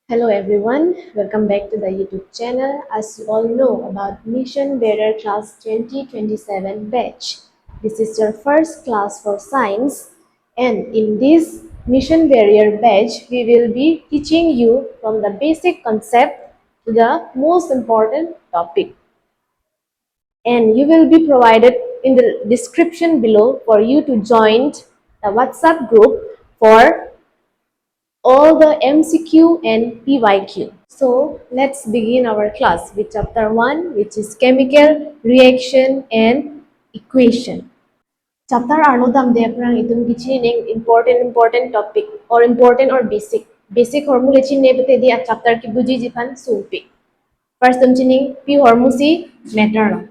Hello everyone, welcome back to the YouTube channel. As you all know about Mission Bearer Class 2027 batch. This is your first class for science, and in this Mission Barrier batch, we will be teaching you from the basic concept to the most important topic. And you will be provided in the description below for you to join the WhatsApp group for all the MCQ and PYQ. So let's begin our class with chapter 1, which is chemical reaction and equation. Chapter Arno dam de prang itum kichi ning important topic or important or basic hormone chin ne bete dia chapter ki buji jipan sulpi. First tum chining P hormusi matter.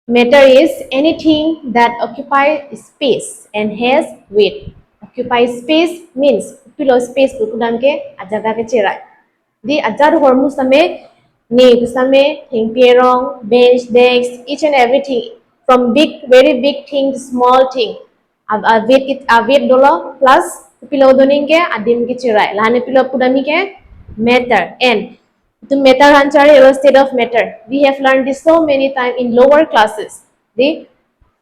Matter is anything that occupies space and has weight. Occupy space means pillow space kudam ke ajaga ke cherai. Di ajar hormu same ne kusame thing pierong bench desk each and everything from big very big thing to small thing. Weight dolo plus pillow doning ke adim ke cherai. Lane pillow kudami ke matter and to matter hanchari or state of matter. We have learned this so many times in lower classes. The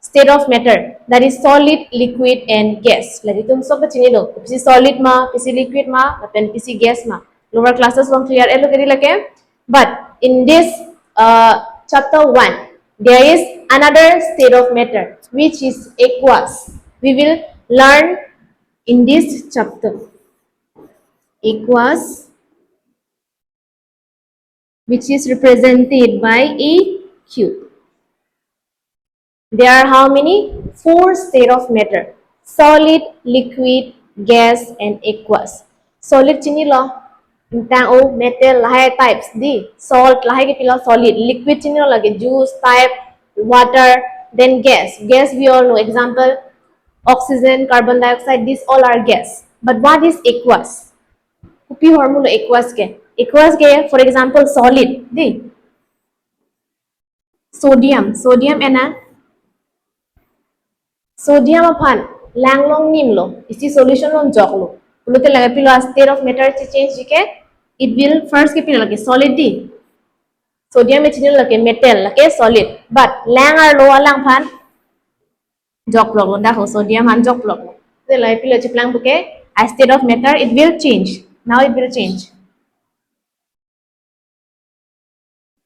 state of matter that is solid, liquid, and gas. Lagi tum sob chini lo. PC solid ma, PC liquid ma, then PC gas ma. Lower classes won't clear elo kedi lake. But in this chapter 1, there is another state of matter which is aqueous. We will learn in this chapter. Aqueous, which is represented by a cube. There are how many? 4 states of matter: solid, liquid, gas, and aqueous. Solid chini lo, tang o metal lahai types di salt lahai ke pila solid. Liquid chini lo lagi juice type, water, then gas. Gas we all know. Example: oxygen, carbon dioxide. These all are gas. But what is aqueous? Kupi hormulo aqueous ke. Aqueous ke, for example, solid di. Sodium ena. Sodium upon lang long nim lo. Isi solution long jok lo. Ulute lage pilo state of matter change jike. It will first ke pilo lage solid di. Sodium e chini lage metal lage solid. But lang ar lo alang pan jok lo. Dako sodium han jok lo. Te lage pilo chiplang buke a state of matter it will change. Now it will change.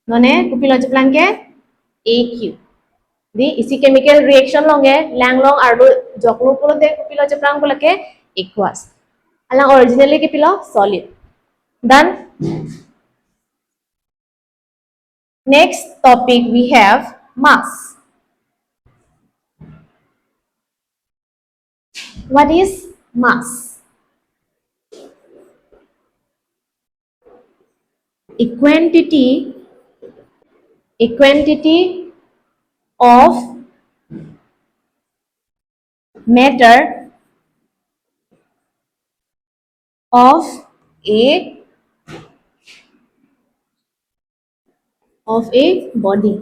None kupilo chiplang ke AQ. Di isi chemical reaction longe lang long ardo joklo polo de kupilo chaplang polo ke aqueous. Alang originally ke pilo solid. Then next topic we have mass. What is mass? A quantity of matter of a body.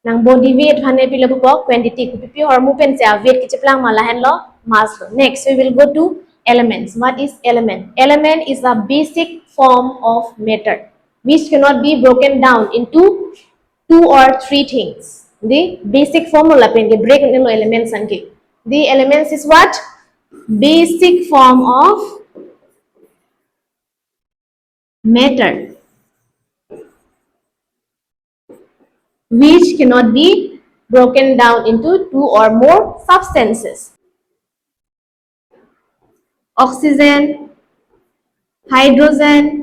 Nang body weight hane pila buko quantity kupipi hormu pen se weight ke cheplang malahan lo mass lo. Next we will go to elements. What is element? Element is a basic form of matter which cannot be broken down into 2 or 3 things. The basic formula pen ke break nilo elements anke. The elements is what? Basic form of matter which cannot be broken down into 2 or more substances. Oxygen, hydrogen,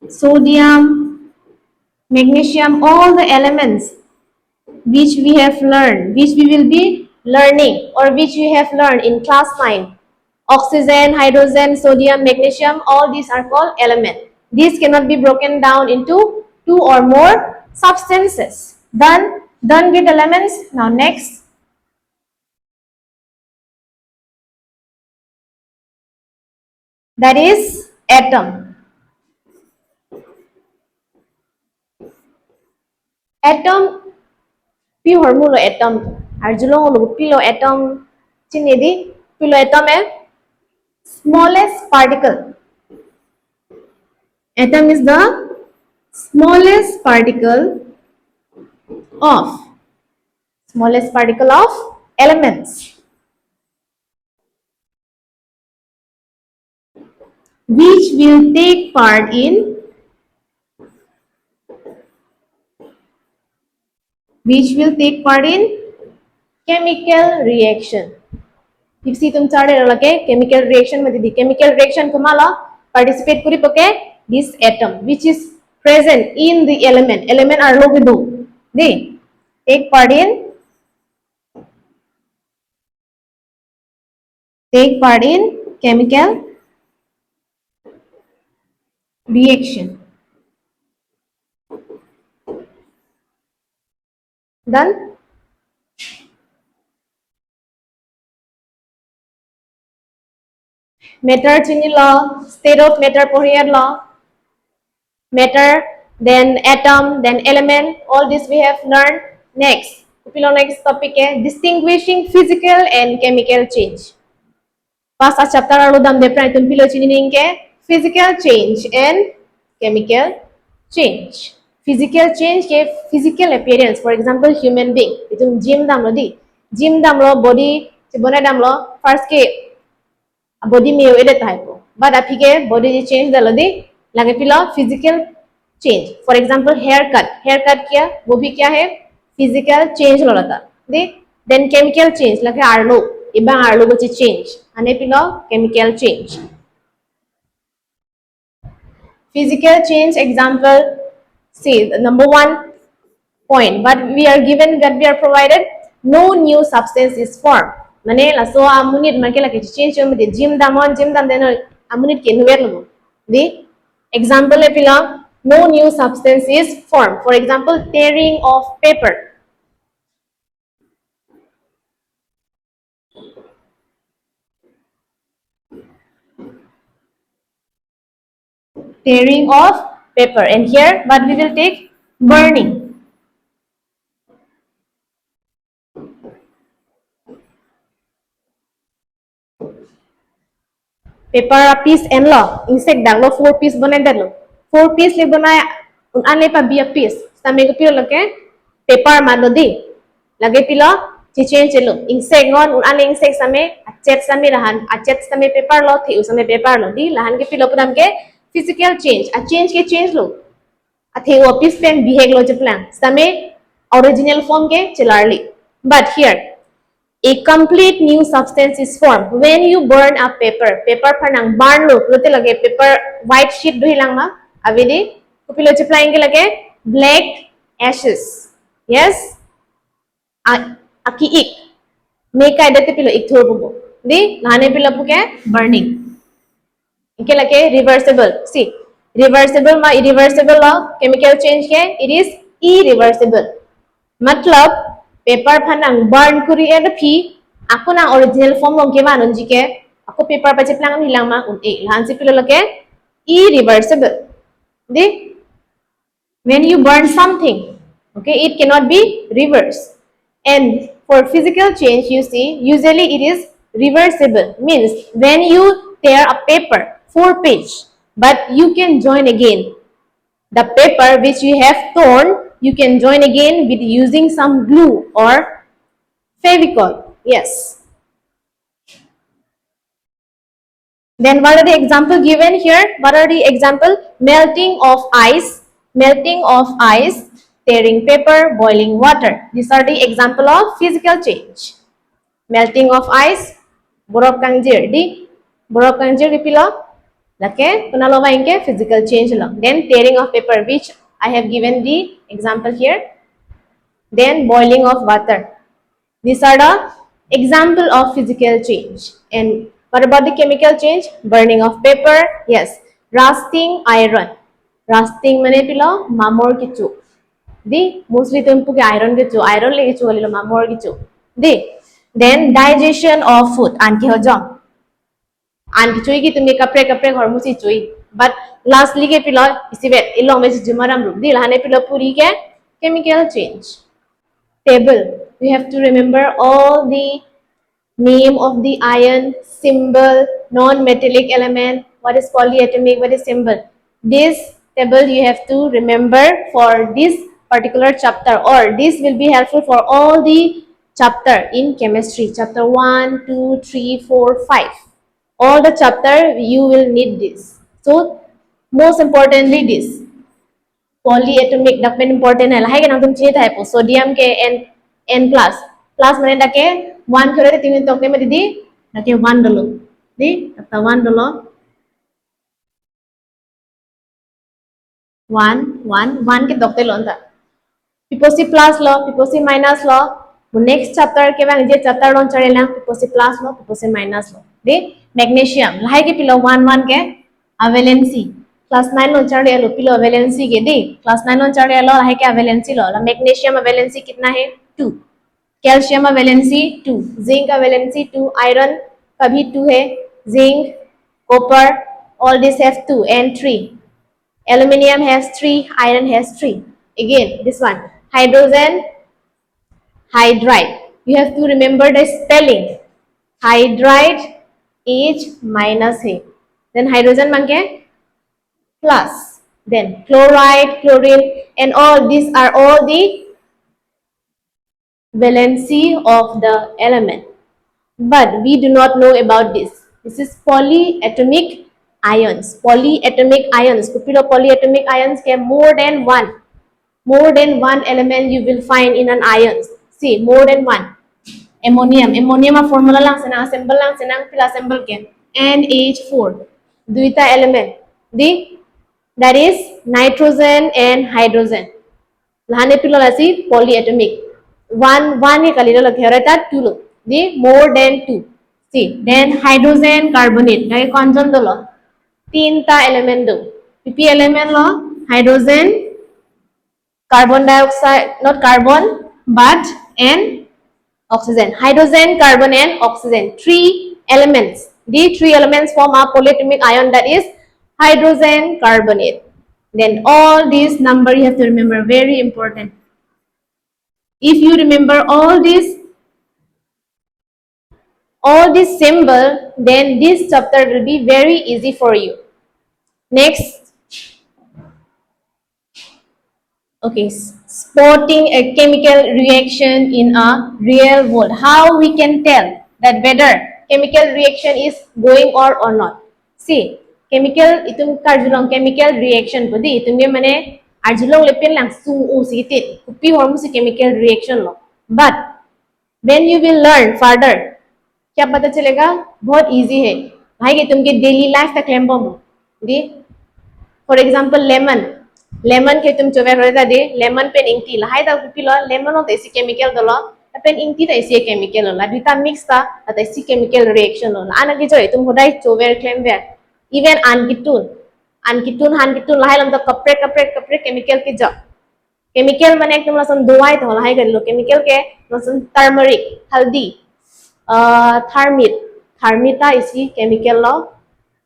sodium, magnesium, all the elements which we have learned, which we will be learning or which we have learned in class 9. Oxygen, hydrogen, sodium, magnesium, all these are called elements. These cannot be broken down into 2 or more substances. Done with elements. Now next. That is atom. Atom pi hormulo atom arjulong lo pilo atom chinedi pilo atom hai smallest particle. Atom is the smallest particle of elements which will take part in chemical reaction. If tum chade lage chemical reaction मध्ये chemical reaction kumala participate kuri poke this atom which is present in the element are logo do the take part in chemical reaction. Done. Matter chini law, state of matter pohiyar law, matter, then atom, then element. All this we have learned. Next, next topic is distinguishing physical and chemical change. Past chapter alu dam depra itum pilo chini ningke physical change and chemical change. Physical change ke physical appearance. For example, human being. Itum gym dam lo di. Gym dam lo body chibona dam lo first ke body में wait type but अभी के body जी change डालो दी लगे पिला physical change. For example, haircut किया वो भी क्या है physical change लो लता दी. Then chemical change लगे आर्लो इबां आर्लो को change अने पिला chemical change. Physical change example, see the number 1 point but we are given that we are provided no new substance is formed. Mane la so amunit make la ke change yo mede gym dam den amunit ke nuwer lo the example e pila no new substance is formed. For example, tearing of paper. Tearing of paper, and here what we will take burning. Paper piece and lo insect dang lo 4 piece banai dalo 4 piece le banai un ane pa be a piece same ko pilo lake paper ma lo di lage pilo chi change lo insect ngon un ane insect same achet same rahan achet same paper lo thi usame paper lo di lahan ke pilo pram ke physical change a change ke change lo a thi wo piece pen behave lo je plan same original form ke chilarli. But here a complete new substance is formed when you burn a paper. Paper phanang burn lo lote lage paper white sheet do hilang ma avidi kupilo applying ke lage black ashes. Yes, aki ik make idate pilo ik thor bubo di lane pilo puke burning ke lage reversible. See, reversible ma irreversible law chemical change ke it is irreversible. मतलब paper फनंग burn कुरी add fee aku nang original form long ke manon jike aku paper pa cheplang hilang ma un e lan si pilo lake irreversible di when you burn something, okay, it cannot be reversed. And for physical change, you see usually it is reversible, means when you tear a paper 4 page but you can join again the paper which you have torn, you can join again with using some glue or Fevicol. Yes. Then what are the example given here? What are the example? Melting of ice, tearing paper, boiling water. These are the example of physical change. Melting of ice, borok kangjir di pilo lake kunalo mainke physical change lo. Then tearing of paper, which I have given the example here. Then boiling of water. These are the example of physical change. And what about the chemical change? Burning of paper, yes. Rusting iron. Rusting mane pilo mamor kichu. Di mostly tumpu ke iron kichu, iron le kichu walilo mamor kichu. Di then digestion of food. Anki ho jom. Anki chui ki tumi kapre hormusi chui. But lastly ke pilo isibet ilong mechi jumaram ru. Di lahane pilo puri ke chemical change. Table. We have to remember all the Name of the ion, symbol, non-metallic element, what is polyatomic, what is symbol. This table you have to remember for this particular chapter, or this will be helpful for all the chapter in chemistry. Chapter 1, 2, 3, 4, 5. All the chapter you will need this. So most importantly this. Polyatomic document important है लाहे के नाम तुम चाहिए था है sodium के n plus plus मैंने डके 1 करे थे 3 टोके में दीदी डके 1 डलो दी तब 1 डलो 1 के टोके लोन था पिपोसी plus low पिपोसी minus low next chapter के बाद ये चैप्टर लोन चढ़े लें पिपोसी प्लस लो पिपोसी माइनस लो दी मैग्नीशियम लाहे के पिलो 1 के अवेलेंसी क्लास 9 नो चढ़े लो पिलो वैलेंसी के दी क्लास 9 नो चढ़े लो है क्या वैलेंसी लो मैग्नीशियम वैलेंसी कितना है 2 कैल्शियम वैलेंसी 2 जिंक का वैलेंसी 2 आयरन का भी 2 है zinc copper all this have 2 and 3 aluminum has 3 iron has 3 again this one hydrogen hydride you have to remember the spelling hydride H minus है then hydrogen मान के plus then chloride chlorine and all these are all the valency of the element but we do not know about this is polyatomic ions kupilo polyatomic ions ke more than one element you will find in an ions see more than one ammonium formula lang sana assemble lang sana pila assemble ke NH4 duita element the that is nitrogen and hydrogen lahane pilo lasi polyatomic one ye kalilo lakhera ta 2 lo the more than 2 see then hydrogen carbonate dai konjon dolo tinta element do pp element lo hydrogen carbon dioxide not carbon but and oxygen hydrogen carbon and oxygen three elements the three elements form a polyatomic ion that is hydrogen carbonate then all these number you have to remember very important if you remember all this symbol then this chapter will be very easy for you next okay spotting a chemical reaction in a real world how we can tell that whether chemical reaction is going or not see chemical itum karjulong chemical reaction podi itum ye mane arjulong lepin lang su o sitit kupi hormusi chemical reaction lo but when you will learn further क्या पता चलेगा बहुत easy है भाई कि तुमके daily life तक Lambo the for example lemon के तुम चोवे रहता दे लेमन पेन इंगती लहाई दा पिलो लेमन होते सी केमिकल दलो पेन इंगती ता सी केमिकल होला दुटा मिक्स ता ता सी केमिकल रिएक्शन होला आना के जोय तुम होदाय चोवे क्लेम वे इवन आनकिटून लहाई लम तो कपरे केमिकल के जो केमिकल माने तुम लसन दवाई तो लहाई गलो केमिकल के लसन टर्मरिक हल्दी थार्मिता इसी केमिकल लो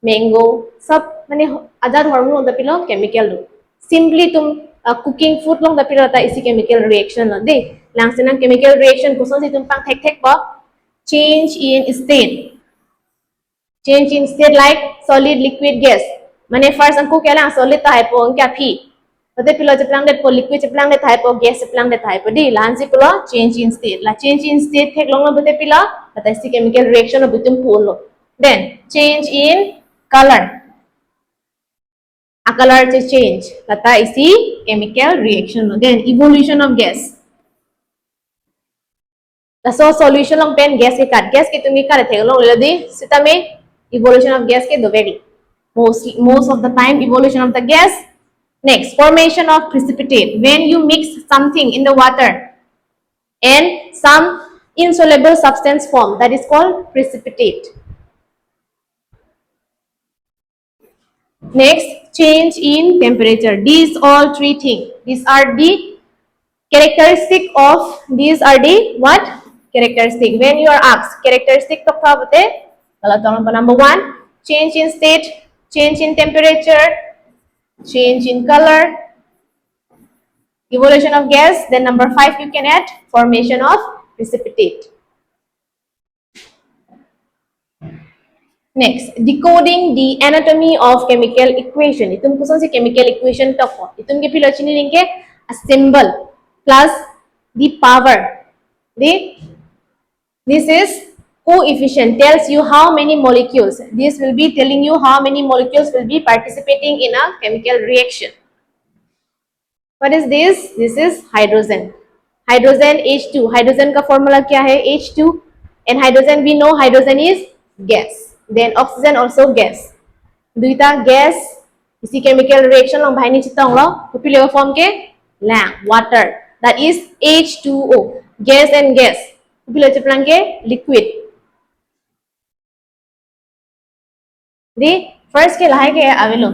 मैंगो सब माने आजाद हार्मोन होता पिलो केमिकल लो सिंपली तुम कुकिंग फूड लोग दपिलो होता इसी केमिकल रिएक्शन लो दे लांगसेना केमिकल रिएक्शन को सोची तुम पांग टेक बा change in state like solid liquid gas माने फर्स्ट अंको क्या ला सॉलिड ता है पो क्या फी Pati pilo ceplang det po liquid ceplang det hai po gas ceplang det hai po di lan si pilo change in state la change in state thek long lo bete pilo pata si chemical reaction lo bitum po lo then change in color a color change pata isi chemical reaction lo then evolution of gas la so solution long pen gas ke tumi kare thek long lo di sita me evolution of gas ke do very most of the time evolution of the gas. Next, formation of precipitate. When you mix something in the water and some insoluble substance form, that is called precipitate. Next, change in temperature. These all three things. These are the characteristic of, these are the what? Characteristic. When you are asked, characteristic of number one, change in state, change in temperature, change in color, evolution of gas, then number 5 you can add formation of precipitate. Next, decoding the anatomy of chemical equation. Itum kuson si chemical equation toko. Itum ke pilo chini lingke a symbol plus the power. The this is coefficient tells you how many molecules. This will be telling you how many molecules will be participating in a chemical reaction. What is this? This is hydrogen. Hydrogen H2. Hydrogen का formula क्या है? H2. And hydrogen we know hydrogen is gas. Then oxygen also gas. दुईटा gas इसी chemical reaction long भाई नीचे तंग लो तो पिले का form के lang water. That is H2O. Gas and gas. पिले चपलांग के liquid. The first ke lahai ke avelo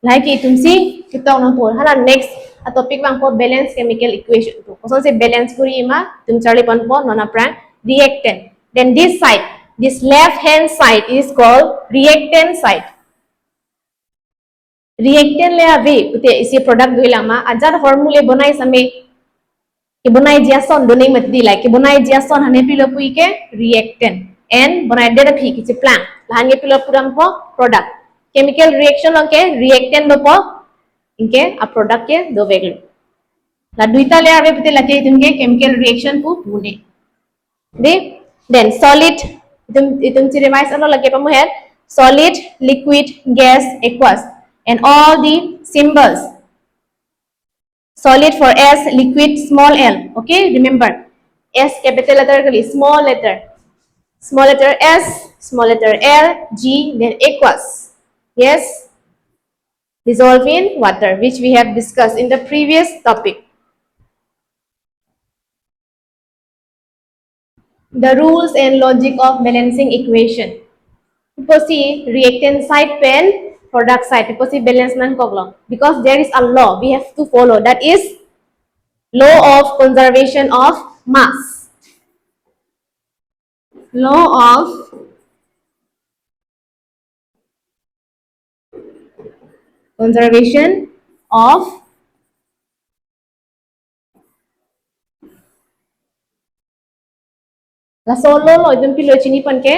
lahai ke tumsi kita orang pun hala next a topic bang po balance chemical equation tu koson se balance puri ima tum charli pan po nona pran reactant. Then this side, this left hand side is called reactant side. Reactant le ave ute isi product duila ma ajar formula bonai same ke bonai jason donai mat di like ke bonai jason hane pilo pui ke reactant and bonai de phi ki plan lahan ke pilo puram po product chemical reaction ke reactant do po inke a product ke do veglo la duita le ave pute lake itumke chemical reaction pu pune de then solid itum chi revise ano lage pamu her solid liquid gas aqueous and all the symbols. Solid for S, liquid small l. Okay, remember S capital letter, small letter S, small letter L, G, then aqueous. Yes, dissolve in water, which we have discussed in the previous topic. The rules and logic of balancing equation. People see reactant side pen, product side. People see balance nan koglo because there is a law we have to follow. That is law of conservation of mass. Law of conservation of la solo lo idum pilo chini panke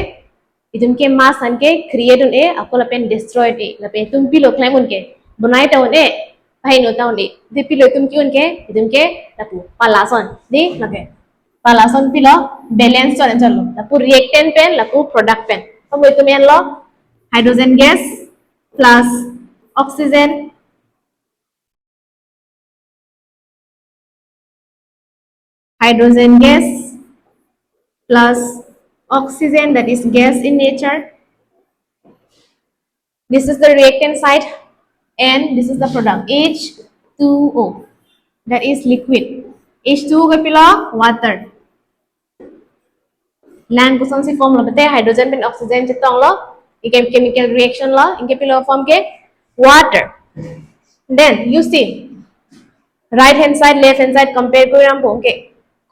idum ke mass anke create un e akola pen destroy e la pen tum pilo claim un ke bunai ta un e bhai no ta un e de pilo tum ki un ke idum ke lapu palason de lage palason pilo balance chon chalo lapu reactant pen lapu product pen so tum en lo hydrogen gas plus oxygen hydrogen gas plus oxygen, that is gas in nature. This is the reactant side and this is the product H2O, that is liquid. H2O ka pila water. Land ko son si form lo bate hydrogen and oxygen chitong lo ikem chemical reaction lo inke pila form ke water. Then you see right hand side left hand side compare ko ram po ke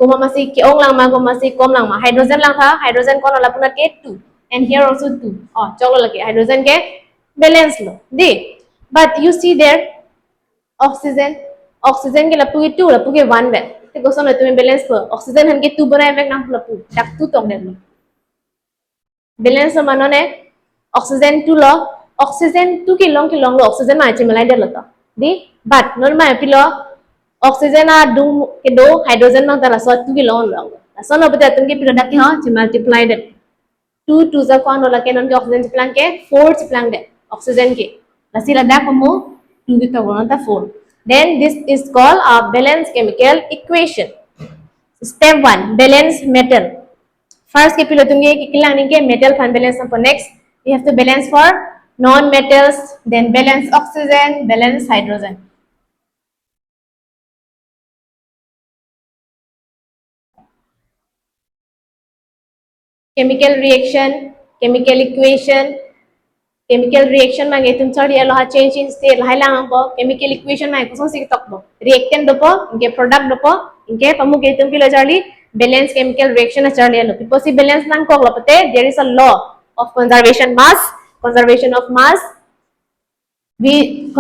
kuma masih keong lang ma kuma masih kom lang ma hydrogen lang tha hydrogen kon la puna ke 2 and here also 2 oh cholo lagi hydrogen ke balance lo de but you see there oxygen ke lapu ke 2 lapu ke 1 bet te goson la tumi balance ko oxygen han ke 2 banai mek na lapu dak 2 tong den lo balance manone oxygen 2 lo oxygen 2 ke long lo oxygen ma chimalai de lo ta de but normal pilo oxygen a dung ke do hydrogen nang tala so 2 ke long lo so no bata tum ke pilo dak ke ha chi multiply de 2 2 za kon la ke non ke oxygen chi plan ke 4 chi plan de oxygen ke la sila dak mo 2 ke to ta 4 then this is called a balanced chemical equation. Step 1 balance metal. First ke pilo tum ke kilang ni ke metal fan balance for next we have to balance for non metals then balance oxygen balance hydrogen. Chemical reaction, chemical equation, chemical reaction mang itum chari alo ha change in state lahai lang po chemical equation mang kuson sig tok po reactant do po inke product do po inke pamu ke itum pilo chari balance chemical reaction chari alo because balance nang ko lopote there is a law of conservation of mass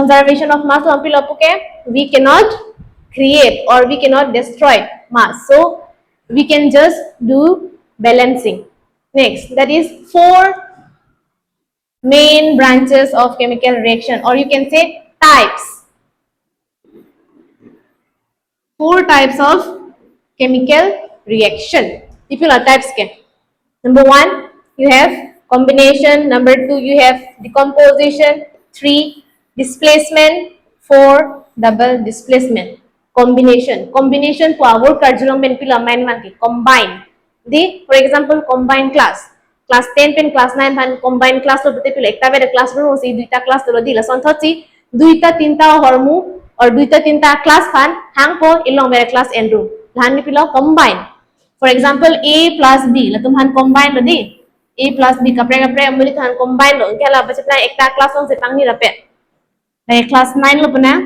conservation of mass pilo puke we cannot create or we cannot destroy mass so we can just do balancing. Next, that is 4 main branches of chemical reaction, or you can say types. 4 types of chemical reaction. If you are types ke. Number 1, you have combination. Number 2, you have decomposition. 3, displacement. 4, double displacement. Combination. Combination power karjulong pen pila main maki combine. The for example combine class. Class 10 pen class 9 pan combine class lo bete pila ekta bere class lo si duita class lo dila sonthoti duita tinta hormu or duita tinta class pan hang po ilong bere class endru. Lahan ni pila combine. For example, A plus B, la tumhan combine lo di. A plus B kapre kapre muli tuhan combine lo. Kaya la baca pernah ekta kelas lo setang ni rapet. Dari kelas 9 lo pernah,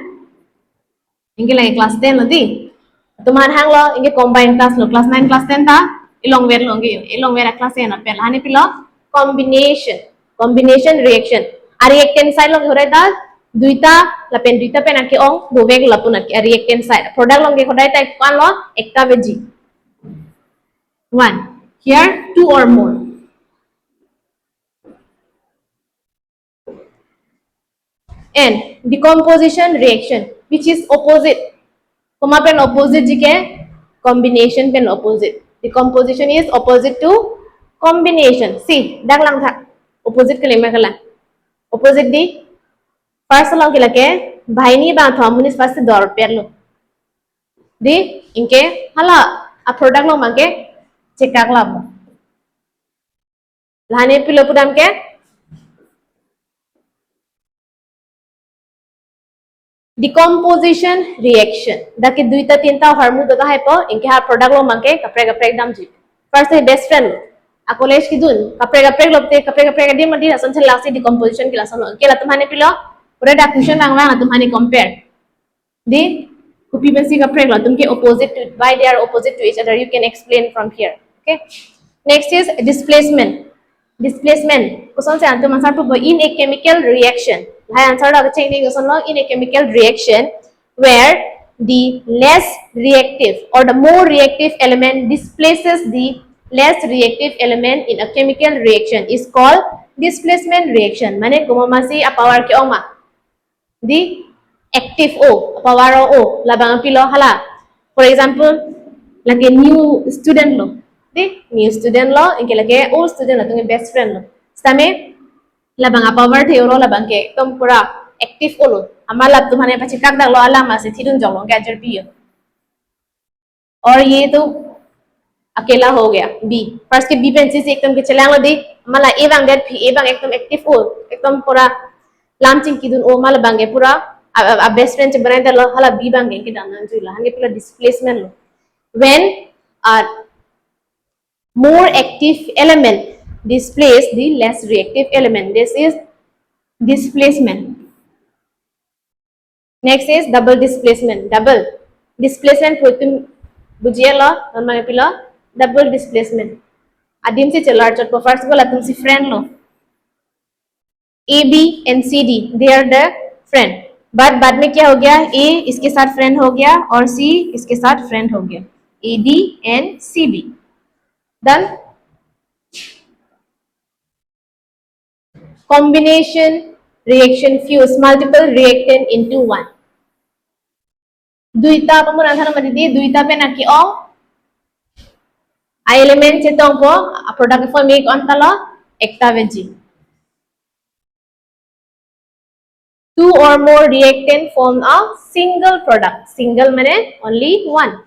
ingke lagi kelas 10 lo di. Tumhan hang lo, ingke combine class lo. Kelas 9, kelas 10 ta, ilong ver lo ingke. Ilong ver kelas 10 rapet. Lahani pilo combination. Combination reaction. A reactant side lo horai ta, duita pen aki ong, dovek lapun aki reactant side. Product lo ingke horai ta kan lo, ekta veji. 1. Here, 2 or more. And decomposition reaction, which is opposite. Koma pen opposite jike, combination pen opposite. Decomposition is opposite to combination. See, dak lang tha. Opposite ke lema kala. Opposite di. First lang kila ke, bahini ba tha munis first dor perlo. Di, inke hala a product lo make cekak lab. Lahane pilo pudam ke decomposition reaction. Daki duita tinta hormu daga hai po inke har product lo mangke kapre kapre dam ji. First hai best friend lo. Akolesh ki dun kapre kapre lo te kapre kapre di mandi rasan chal lasi decomposition ki lasan lo. Kela tumhane pilo pura da question bang bang tumhane compare. Di kupi basi kapre lo tumke opposite to why they are opposite to each other you can explain from here. Okay. Next is displacement. Displacement. Question se answer masar to in a chemical reaction. Hai answer da check ni question lo in a chemical reaction where the less reactive or the more reactive element displaces the less reactive element in a chemical reaction is called displacement reaction. Mane gumamasi a power ke oma. The active O, power O, labang pilo hala. For example, lagi new student lo. The new student lo, inke lagi old student lo, tunge best friend lo. Stame labang power theoro labang ke tum pura active O lo. Amala तुम्हारे पास चिकाक दाग लो अलामा से थीरुन जोलो gadget भी है और ये तो अकेला हो गया बी फर्स्ट के बी पेंसिल से एकदम के चलांग दी मला ए बांग डेट भी ए बांग एकदम एक्टिव हो एकदम पूरा लामचिंग की दुन ओ मला बांगे पूरा a best friend बनाए दे लो हला बी बांगे के डालना जुला हंगे पूरा displacement low when a more active element displace the less reactive element this is displacement. Next is double displacement. Double displacement को तुम बुझिए लो नॉर्मल पिला double displacement. आदिम से चला चट पर फर्स्ट वाला तुम सी friend low. A B and C D they are the friend. But बाद में क्या हो गया A इसके साथ friend हो गया और C इसके साथ friend हो गया. A D and C B. Done. Combination reaction fuse multiple reactant into one. Duita pemunahan nama di duita penaki o a element cetong po a product form make on talo ekta veji. 2 or more reactant form a single product. Single means only one.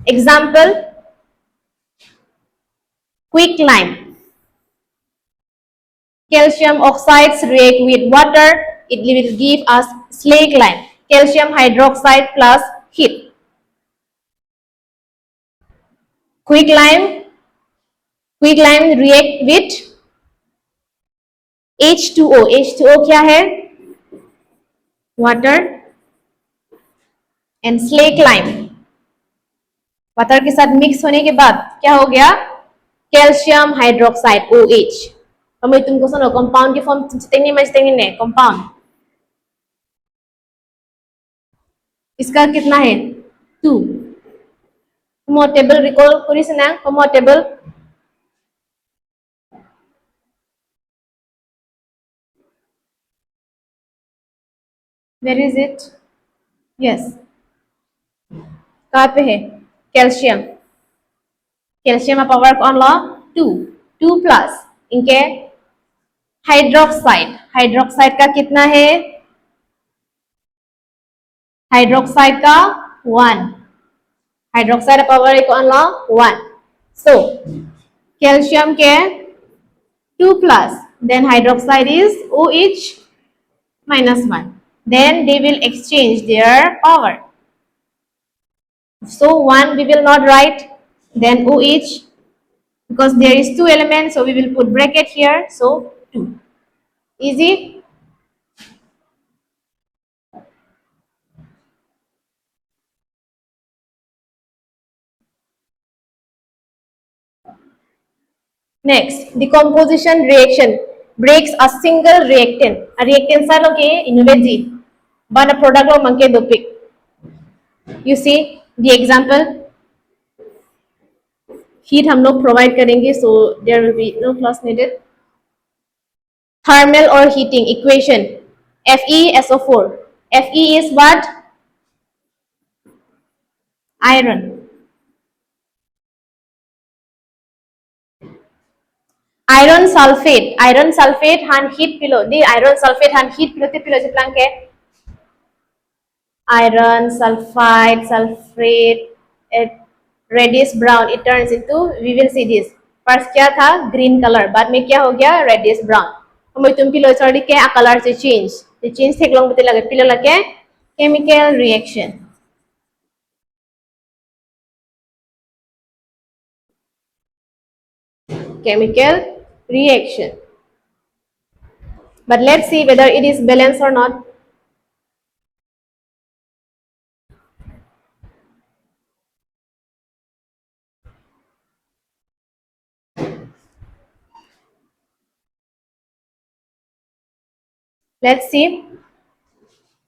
Example quicklime. Calcium oxides react with water. It will give us slagelime. Calcium hydroxide plus heat. Quicklime react with H2O. H2O क्या है? Water and slagelime. Water के साथ mix होने के बाद क्या हो गया? Calcium hydroxide OH. कम तुमको सुनो कंपाउंड की फॉर्म चितेंगे ने कंपाउंड. इसका कितना है? 2. तुम टेबल रिकॉल करी से ना तुम table Where is it? Yes. कहाँ पे है? Calcium. Calcium का power कौन ला? 2. 2 plus. इनके हाइड्रोक्साइड. हाइड्रोक्साइड का कितना है? हाइड्रोक्साइड का 1. हाइड्रोक्साइड का पावर कौन ला? 1. So calcium के 2 plus. Then hydroxide is OH minus 1. Then they will exchange their power. So 1 we will not write, then OH, because there is 2 elements, so we will put bracket here, so 2. Easy. Next, decomposition reaction breaks a single reactant. A reactant sa loke inubeji but a product lo manke dopik. You see the example. Heat हम लोग provide करेंगे, so there will be no class needed. Thermal or heating equation FeSO4. Fe is what? Iron. Iron sulfate han heat pilo di iron sulfate han heat pilo te pilo jeplang ke iron sulfide sulfate it reddish brown, it turns into, we will see this. First क्या था? Green color, बाद में क्या हो गया? Reddish brown. हम तुम pillow चढ़ी के a color से change थे लोग बते लगे पिलो लगे chemical reaction. Chemical reaction. But let's see whether it is balanced or not. Let's see.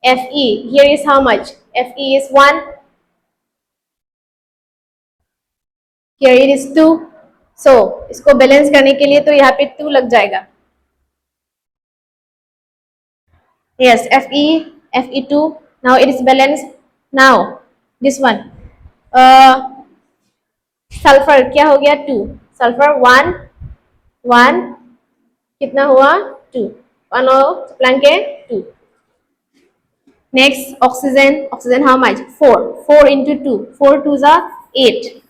Fe, here is how much? Fe is 1. Here it is 2. So, इसको balance करने के लिए तो यहाँ पे 2 लग जाएगा. Yes, Fe, Fe2. Now it is balanced. Now, this one. Sulfur क्या हो गया? 2. Sulfur 1, 1. कितना हुआ? 2. 1 और प्लान के 2. Next, oxygen. Oxygen how much? 4. 4 into 2. 4 2s are 8.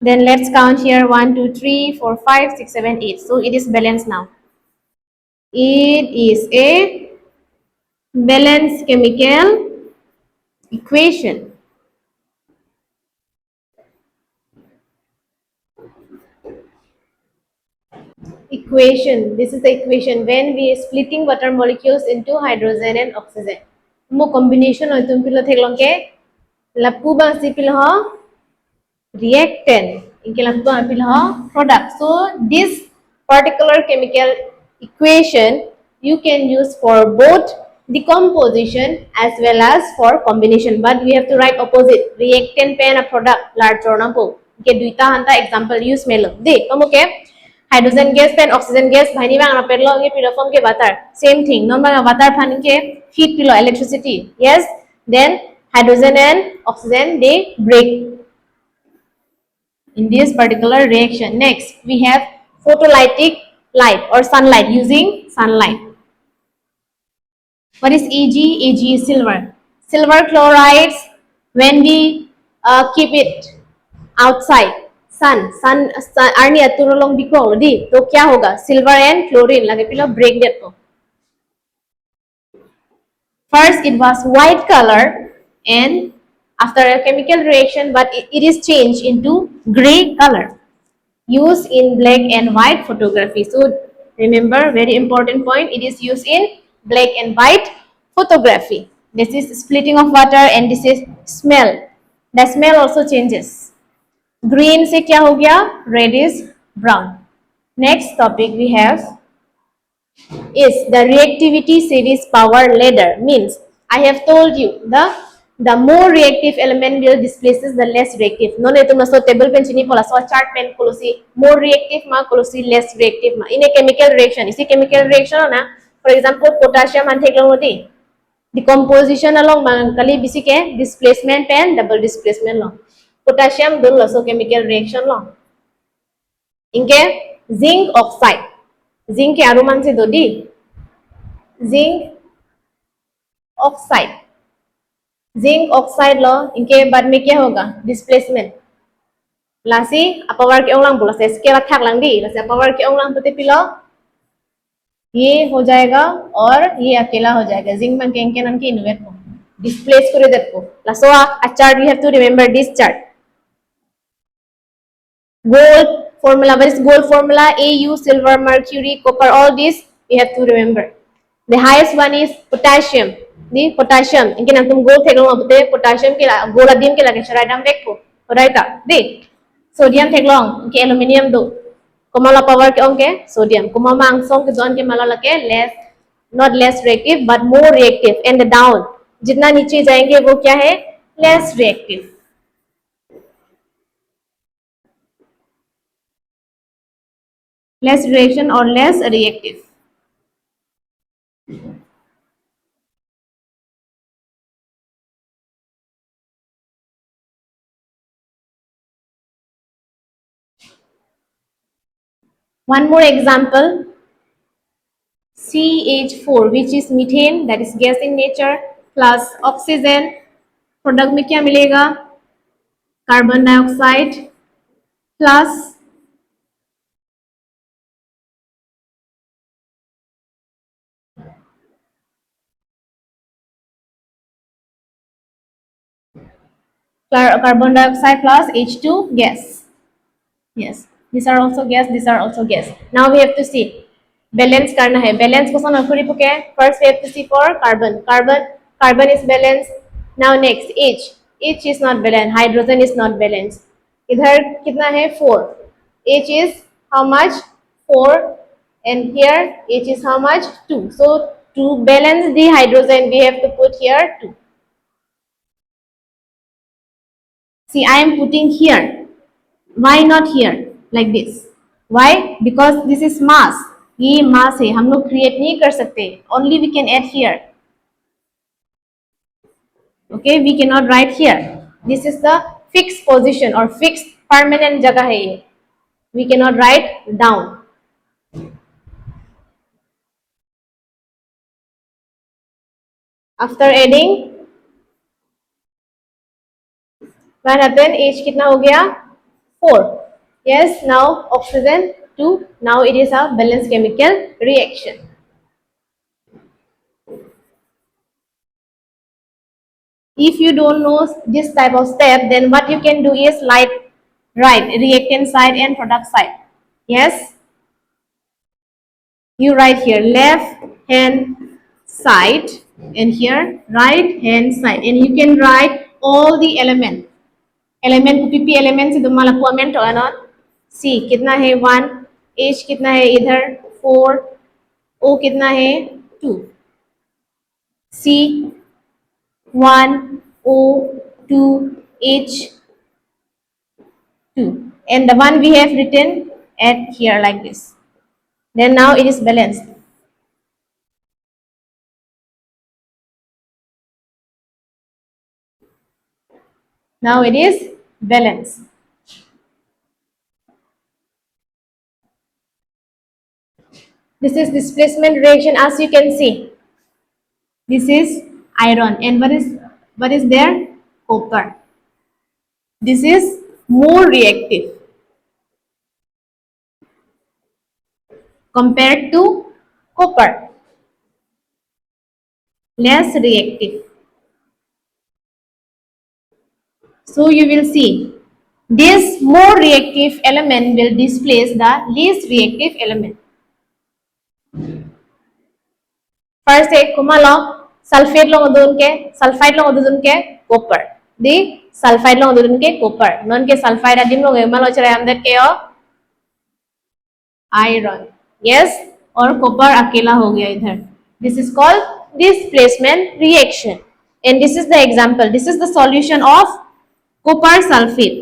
Then let's count here 1, 2, 3, 4, 5, 6, 7, 8. So it is balanced now. It is a balanced chemical equation. Equation. This is the equation when we are splitting water molecules into hydrogen and oxygen. Mo combination hoy tum pilo theklong ke lapu bang si pilo ho reactant. Inke lapu bang pilo ho product. So this particular chemical equation you can use for both decomposition as well as for combination, but we have to write opposite reactant pen a product large or number ke duita hanta example use melo de kamu ke hydrogen gas pen oxygen gas bhani bang na perlo nge pyroform ke water same thing non bang water phani ke heat pilo electricity. Yes, then hydrogen and oxygen they break in this particular reaction. Next we have photolytic light or sunlight, using sunlight. What is Ag? Ag is silver. Silver chlorides, when we keep it outside sun arni aturolong biko di to kya hoga? Silver and chlorine lage pilo break that to. First it was white color and after a chemical reaction, but it is changed into gray color. Used in black and white photography. So remember, very important point, it is used in black and white photography. This is splitting of water and this is smell. The smell also changes. Green se kya ho gaya? Reddish brown. Next topic we have is the reactivity series power ladder. Means I have told you the more reactive element will displaces the less reactive. No ne tumna so table pen chini pola so chart pen kolosi more reactive ma kolosi less reactive ma. In a chemical reaction, isi chemical reaction na, for example potassium han theklo modi decomposition along kali bisi ke displacement and double displacement long potassium dun loso chemical reaction long inke zinc oxide zinc ke aru man se dodi zinc oxide zinc oxide लो इनके बाद में क्या होगा displacement लासी अपावर के ओंगलांग बोला से scale अथाक लंगी लासी अपावर के ओंगलांग पते पिलो ये हो जाएगा और ये अकेला हो जाएगा जिंक में केंके नन की इन्वेट को डिस्प्लेस करे देत को lasso a chart we have to remember this chart gold formula what is gold formula Au silver mercury copper all this we have to remember the highest one is potassium the potassium इनके नाम तुम गोल थे लोग अपने potassium के ला गोल अधीन के लगे शराय डाम देख को right था दे सोडियम थे लोग इनके एल्युमिनियम दो kumala power ke onke sodium kumama angsong ke zon ke mala lake less not less reactive but more reactive and the down जितना नीचे जाएंगे वो क्या है less reactive less reaction or less reactive one more example CH4 which is methane that is gas in nature plus oxygen product में क्या मिलेगा carbon dioxide plus carbon dioxide plus H2 gas. Yes, these are also gas. These are also gas. Now we have to see balance करना है. Balance को सन अखुरी पुके. First we have to see for carbon. Carbon is balanced. Now next H. H is not balanced. Hydrogen is not balanced. इधर कितना है 4. H is how much 4 and here H is how much 2. So to balance the hydrogen we have to put here 2. See, I am putting here. Why not here? Like this. Why? Because this is mass. ये mass है हम लोग create नहीं कर सकते. Only we can add here. Okay, we cannot write here. This is the fixed position or fixed permanent जगह है ये. We cannot write down. After adding, what happened? H कितना हो गया? 4. Yes, now oxygen 2. Now it is a balanced chemical reaction. If you don't know this type of step, then what you can do is like write reactant side and product side. Yes, you write here left hand side and here right hand side, and you can write all the element. Element PP element से तुम्हारा comment होगा ना. C कितना है 1, H कितना है इधर 4, O कितना है 2, C 1, O 2, H 2, and the one we have written at here like this. Then now it is balanced. Now it is balanced. This is displacement reaction as you can see. This is iron and what is there? Copper. This is more reactive compared to copper. Less reactive. So you will see this more reactive element will displace the least reactive element. First एक Khumalo sulphate लोग उधर के sulphide लोग उधर के copper दी sulphide लोग उधर के कॉपर नॉन के सल्फाइड आदिम लोग एमल चले अंदर के ओ आयरन यस और कॉपर अकेला हो गया इधर. This is called displacement reaction and this is the example. This is the solution of copper sulfate.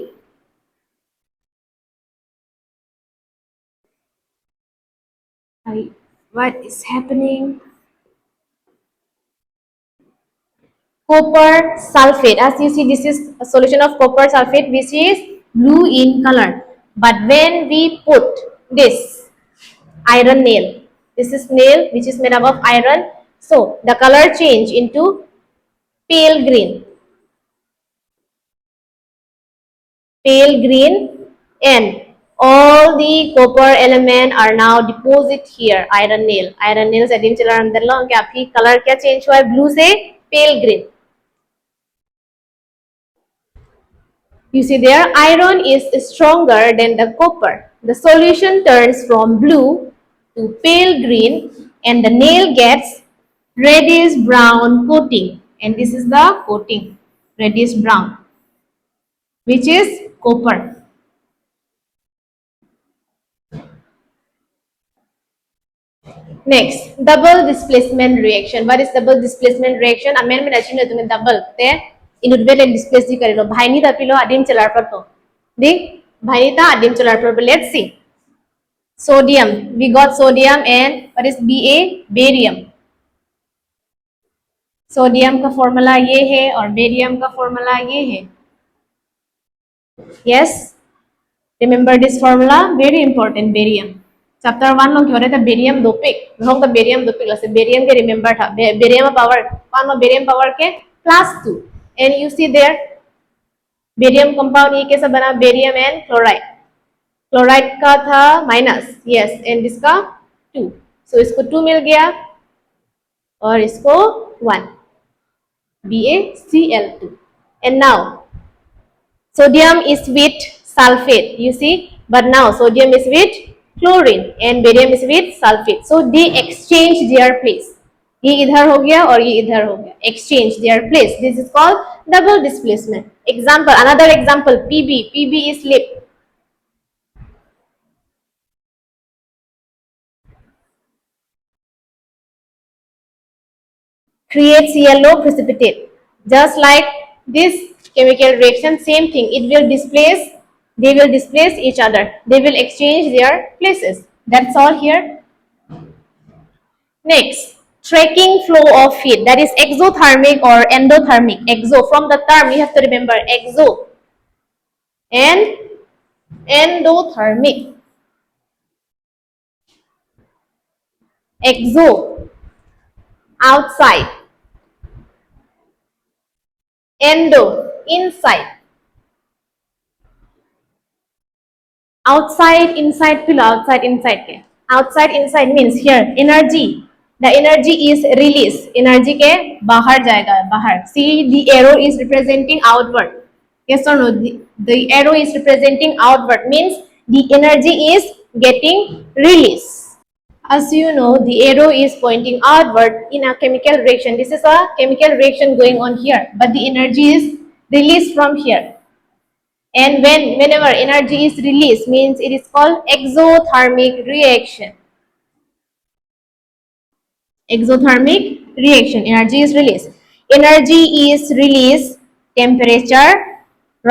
What is happening? copper sulfate. As you see, this is a solution of copper sulfate which is blue in color. But when we put this iron nail, this is nail which is made up of iron, so the color change into pale green, and all the copper element are now deposit here. Iron nail से दिन चला अंदर लो कि आपकी color क्या change हुआ है blue से pale green. You see there, iron is stronger than the copper. The solution turns from blue to pale green and the nail gets reddish brown coating, and this is the coating, reddish brown, which is copper. Next, double displacement reaction. What is double displacement reaction? Amen में नचीने तुम्हें double ते इनुट बेले displace दी करेलो भाई नी तापिलो आदिम चलार पर तो देख भाई नी ता आदिम चलार पर. Let's see. Sodium, we got sodium, and what is Ba? Barium. Sodium का फॉर्मूला ये है और बेरियम का फॉर्मूला ये है. Yes, remember this formula, very important. Barium chapter 1 लोग क्यों रहता है बेरियम डोपिक लोग तो बेरियम डोपिक लसे बेरियम के रिमेम्बर था बेरियम पावर पान में बेरियम पावर के +2 and you see there barium compound ये कैसा बना बेरियम एंड क्लोराइड का था माइनस यस एंड इसका 2 सो इसको 2 मिल गया और इसको 1 BaCl2 and now sodium is with sulfate you see but now sodium is with chlorine and barium is with sulfate so they exchange their place ये इधर हो गया और ये इधर हो गया exchange their place this is called double displacement example another example pb is lip creates yellow precipitate just like this chemical reaction same thing it will displace they will displace each other they will exchange their places that's all here. Next, tracking flow of heat that is exothermic or endothermic. Exo from the term you have to remember exo and endothermic. Exo outside, endo inside. Outside inside pilo outside inside ke outside inside means here energy the energy is released energy के बाहर जाएगा बाहर see the arrow is representing outward yes or no the arrow is representing outward means the energy is getting released as you know the arrow is pointing outward in a chemical reaction this is a chemical reaction going on here but the energy is released from here and whenever energy is released means it is called exothermic reaction. Exothermic reaction energy is released temperature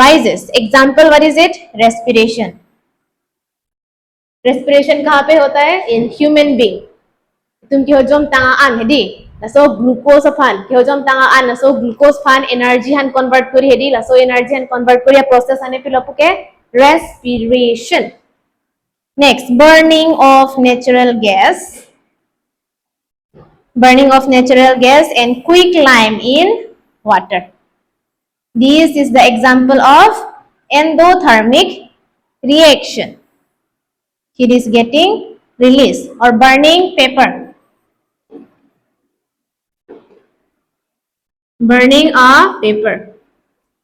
rises example what is it respiration कहाँ पे होता है in human being तुम क्यों जम तंगा आन Heidi laso glucose fan क्यों जम तंगा आन laso glucose fan energy han convert करी Heidi laso energy han convert करी process आने पे लपुके respiration. Next, burning of natural gas and quicklime in water. This is the example of endothermic reaction. Heat is getting released or burning paper. Burning a paper.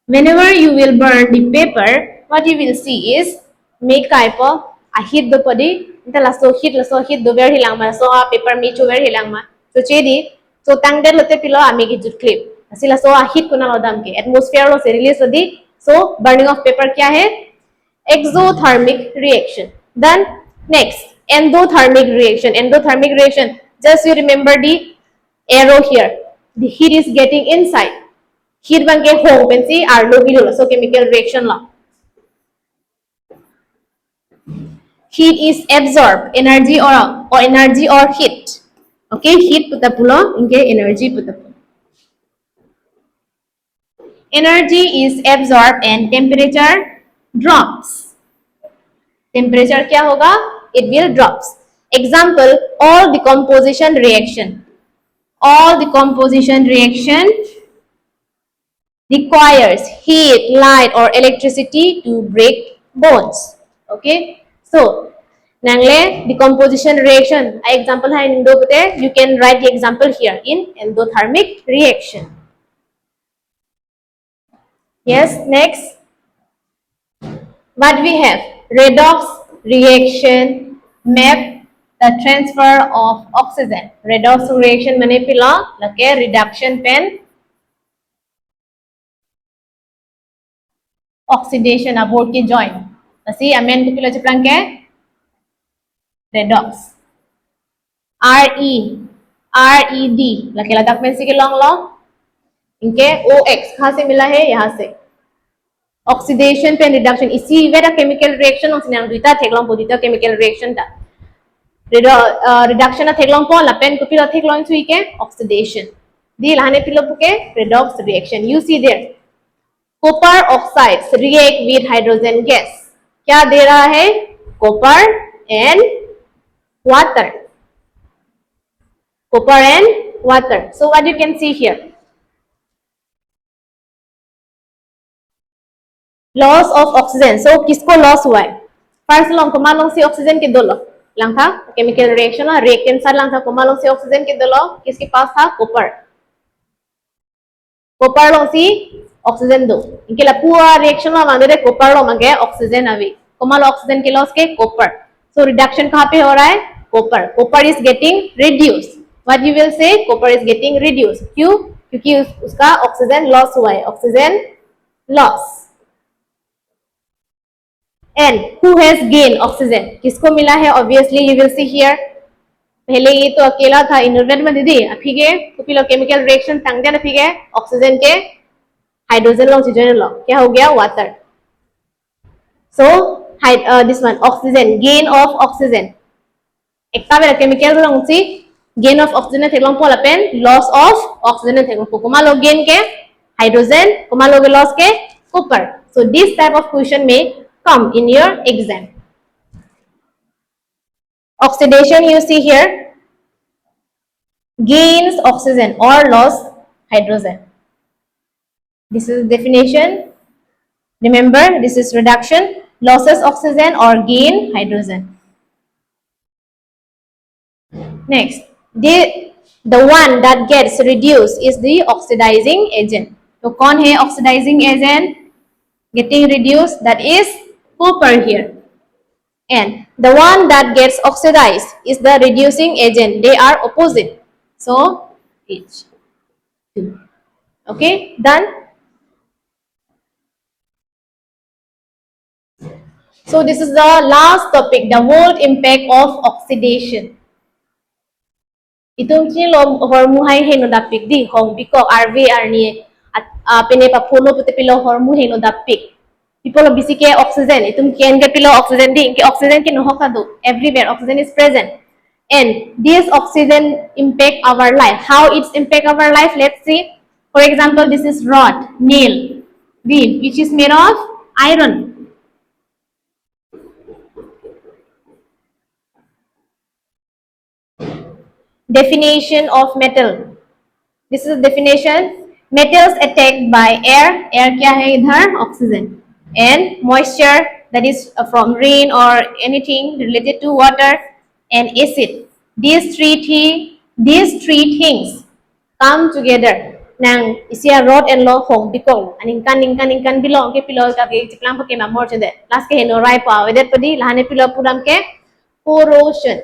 Whenever you will burn the paper, what you will see is make type of a heat the body. Ita laso heat do ver hilang ma so a paper mi chu ver hilang ma so chedi so tangder lote pilo ami ki jut clip asila so a heat kuna lodam ke atmosphere lo se release lodi so burning of paper kya hai exothermic reaction. Then next endothermic reaction just you remember the arrow here the heat is getting inside heat bang ke home pensi ar logi lo so chemical reaction la heat is absorbed energy or heat okay heat puta pulo inke energy puta pulo energy is absorbed and temperature drops. Temperature क्या होगा? It will drops. Example, all decomposition reaction. All decomposition reaction requires heat, light, or electricity to break bonds. Okay, so nangle decomposition reaction. Example hai indo bute. You can write the example here in endothermic reaction. Yes, next. What we have? Redox reaction map the transfer of oxygen. Redox reaction mane pila lake reduction pen oxidation aboard ke join. Asi amen ko pila chaplang ke redox. RED लगे लदाख में के long long इनके OX कहाँ से मिला है? यहाँ से ऑक्सीडेशन पे रिडक्शन इसी वेरा केमिकल रिएक्शन ऑक्सीडेशन दुईटा थेगलों पोदिता केमिकल रिएक्शन ता रिडक्शन थेगलों पो लपेन को पिलो थेगलों सुई के ऑक्सीडेशन दी लाने pillow पुके redox reaction. You see there copper oxides react with hydrogen gas. क्या दे रहा है? copper and water. Copper and water. So what you can see here? Loss of oxygen. So किसको loss हुआ है? First long को मालूम सी oxygen के दो लो लंग था chemical reaction ना reactant सार लंग था को मालूम सी oxygen के दो लो किसके पास था? copper. Copper long सी oxygen दो इनके ला पूरा reaction ना मांगे रे copper लो मांगे oxygen अभी को मालूम oxygen के loss के copper. So reduction कहाँ पे हो रहा है? Copper. Copper is getting reduced. What you will say? Copper is getting reduced. क्यों? क्योंकि उसका oxygen loss हुआ है. Oxygen loss. And who has gained oxygen? किसको मिला है? Obviously you will see here. पहले ये तो अकेला था इनर्वेट में दीदी अभी के कुपिलो केमिकल रिएक्शन तंगदे अभी के ऑक्सीजन के हाइड्रोजन लो ऑक्सीजन लो क्या हो गया? Water. So this one oxygen gain of oxygen. एक तावे केमिकल लो उसी gain of oxygen थे लोग पोला पेन loss of oxygen थे लोग कुमा लो gain के hydrogen कुमा लो के loss के copper. So this type of question may come in your exam. Oxidation you see here gains oxygen or loss hydrogen. This is definition. Remember this is reduction, losses oxygen or gain hydrogen. Next, the one that gets reduced is the oxidizing agent. तो कौन है oxidizing agent? Getting reduced, that is copper here. And the one that gets oxidized is the reducing agent. They are opposite. So H2. Okay, done. So this is the last topic, the world impact of oxidation. Itong chilo hormuhay heno dapik di hong biko RVR ni pene pa polo pute pilo hormu heno dapik. People bisi ke oxygen itum kian ke pilo oxygen di ke oxygen ke noho kadu everywhere oxygen is present. And this oxygen impact our life. How it's impact our life? Let's see. For example, this is rod, nail, which is made of iron. Definition of metal. This is the definition. Metals attacked by air. Air क्या है इधर? Oxygen. And moisture, that is from rain or anything related to water, and acid. These three things come together. Nang isia rod and law hong bikol. Aningkan bilong ke pilo ka ke ciplang pakai mamor cede. Last ke heno rai pa. Wedet padi lahane pilo puram ke corrosion.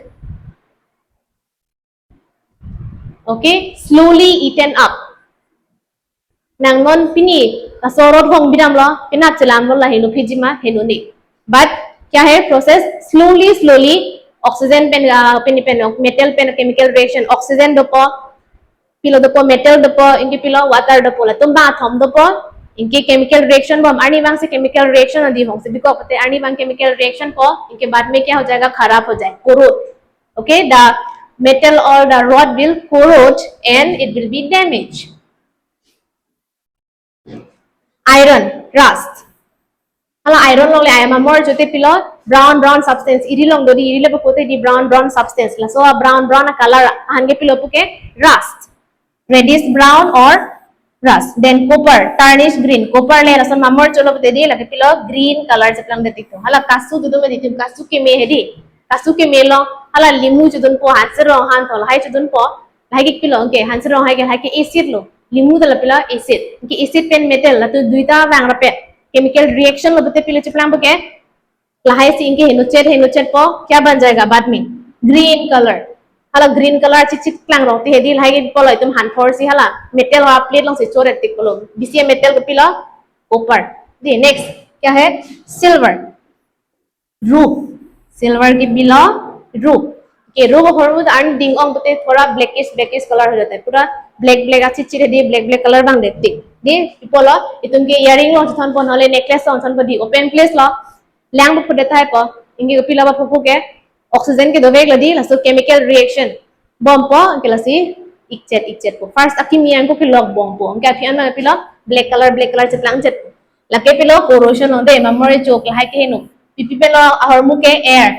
Okay, slowly eaten up. Nang non pini kasorot hong bidam lo pinat celam lo lah henu pijima henu ni. But क्या है process slowly oxygen pen metal pen chemical reaction oxygen dopo pilo dopo metal dopo इनके pilo water dopo lah तुम बात हम दोपो इनके chemical reaction बम आनी वांग से chemical reaction आदि होंगे बिको पते आनी वांग chemical reaction को इनके बाद में क्या हो जाएगा? खराब हो जाए, corrode. Okay, the metal or the rod will corrode and it will be damaged. iron rust hala iron long le ayama mor jote pilo brown substance iri long dodi iri le pote di brown substance la so a brown color hange pilo puke rust reddish brown or rust then copper tarnish green copper le rasan mamor cholo de di lage pilo green color chaplang de tikto hala kasu du me ditim kasu ke me hedi kasu ke me lo hala limu chudun po hansero han tol hai chudun po hai ki pilo ke hansero hai ke acid lo limu dala pilo acid ki acid pen metal la tu duita bang ra pet chemical reaction lo bete pilo chaplang po ke lahai si inke henuchet po क्या बन जाएगा बाद में green colour hala green color chichik klang rong te hedi lai ge poloi tum han for si hala metal wa plate long se chore tik polo bisi metal ko pila copper the next क्या है silver रूप silver की below रूप के रूप हरमुद आन डिंग on बते थोड़ा blackish कलर हो जाता है पूरा ब्लैक अच्छी चिरे दी ब्लैक कलर बांग देती दी पोलो इतुम के इयरिंग लो थन पन हले नेकलेस ऑन थन बदी ओपन प्लेस लो लैंग बु देता है प इंगे पिला बा फुफु के ऑक्सीजन के दोवेग लदी लसो केमिकल रिएक्शन बम पो के लसी इक्चेट पो फर्स्ट अकी मियां को के लॉक बम पो के अफियान में पिला ब्लैक कलर से प्लांग चेट लके पिलो कोरोशन होदे मेमोरी चोक लाइ के हेनु पिपि पेलो हरमु के एयर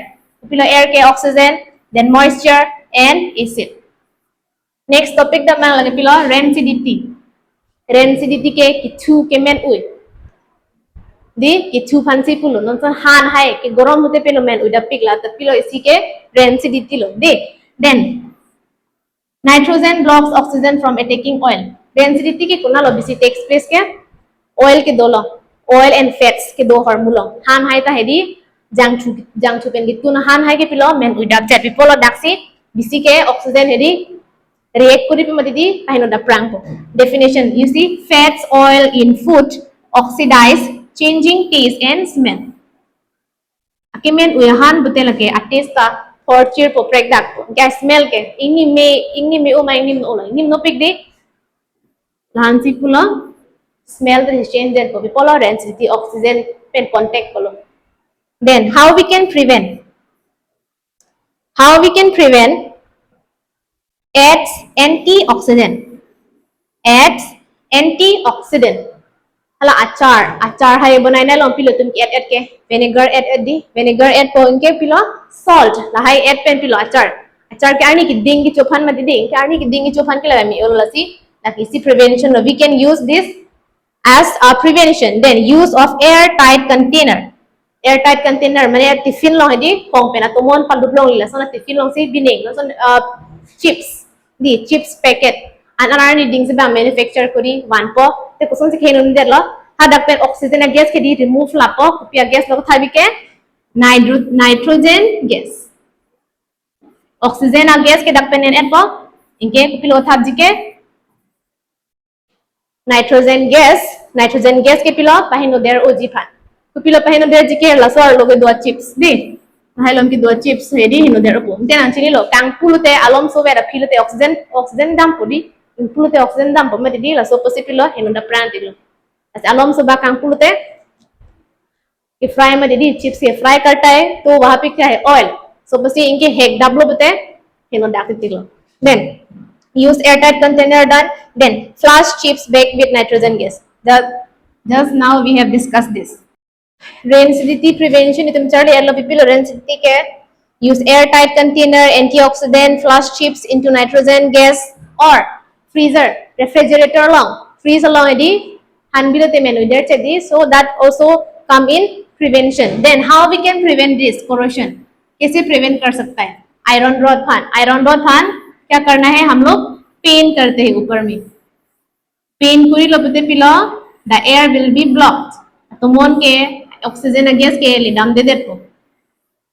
पिलो एयर के oxygen then moisture and acid next topic द मान लगे पिलो रेनसिडिटी के किछु के मेन उइ di kichu fancy pulo non son han hai ke gorom hote pelo men uida pigla ta pilo isi ke rancidity lo de then nitrogen blocks oxygen from attacking oil rancidity ke kuna lo bisi takes place ke oil ke dolo oil and fats ke do hormulo han hai ta hedi jangchu pen gitu na han hai ke pilo men uida jet pipolo daksi bisi ke oxygen hedi react kori pe mati di ahino da prangpo definition you see fats oil in food oxidize changing taste and smell akimen uyahan butel ke atesta forture po prekdak ke smell ke ingni me o mai nim no nim no pik de lahan si pula smell the change then po polar density oxygen pen contact polo then how we can prevent adds antioxidant hala achar hai banai na lom pilo tum ki add ke vinegar add di vinegar add po inke pilo salt la hai add pen pilo achar ke ani ki ding ki chofan ma di ke ani ki ding ki chofan ke la mi olasi like isi prevention we can use this as a prevention then use of airtight container mane tiffin lo di kong pena tomon pandut long la sona tiffin long si bining no son chips packet anarani ding se ba manufacture kori one po te kuson se khenun de lo hadak pe oxygen gas ke di remove la po pia gas lo thabi ke nitrogen gas oxygen gas ke dak pe nen et po inke pilo thab ji ke nitrogen gas ke pilo pahino der oji phan pilo pahino der ji ke la so lo ke do chips di hailom ki do chips hedi hino der po ten an chini lo kang pulute alom so vera pilute oxygen dam podi pulute oxygen dam po mati di la so posipilo hino da plant di lo as alom so ba kang pulute कि fry में दीदी chips ये fry करता है तो वहां पे क्या है ऑयल सो बस ये इनके हेक डबलो बते हेनो डाक दिलो then use airtight container done then flash chips baked with nitrogen gas just now we have discussed this rancidity prevention itum charli erlo pipilo rancidity ke use airtight container antioxidant flash chips into nitrogen gas or freezer refrigerator long freeze along edi hanbilote menu there chedi so that also come in prevention then how we can prevent this corrosion कैसे prevent कर सकता है iron rod fan क्या करना है हम लोग pen करते हैं ऊपर में पेन कुरी लोपते pillow the air will be blocked तो मोन के ऑक्सीजन गैस के लिडाम दे देपो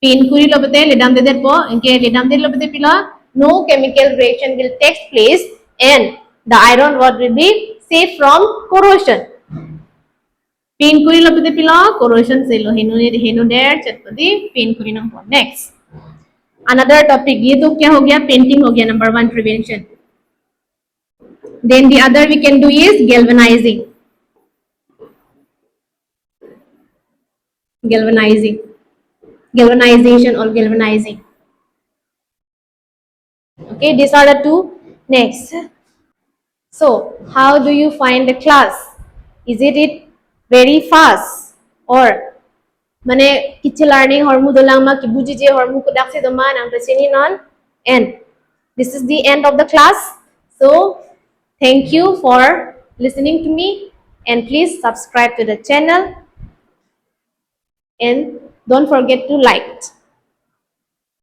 पेन कुरी लोपते लिडाम दे देपो इनके लिडाम दे लोपते pillow no chemical reaction will take place and the iron rod will be safe from corrosion पेन कुरी लोपते पिलो corrosion से लो हेनु देर चटपटी पेन कुरी नंबर next another topic ये तो क्या हो गया पेंटिंग हो गया number 1 prevention then the other we can do is galvanization or galvanizing okay these are the two next so how do you find the class is it very fast or mane kichi learning hormu dolang ma ki buji je hormu ko dakse do man ang presini non. And this is the end of the class. So thank you for listening to me, and please subscribe to the channel and don't forget to like it.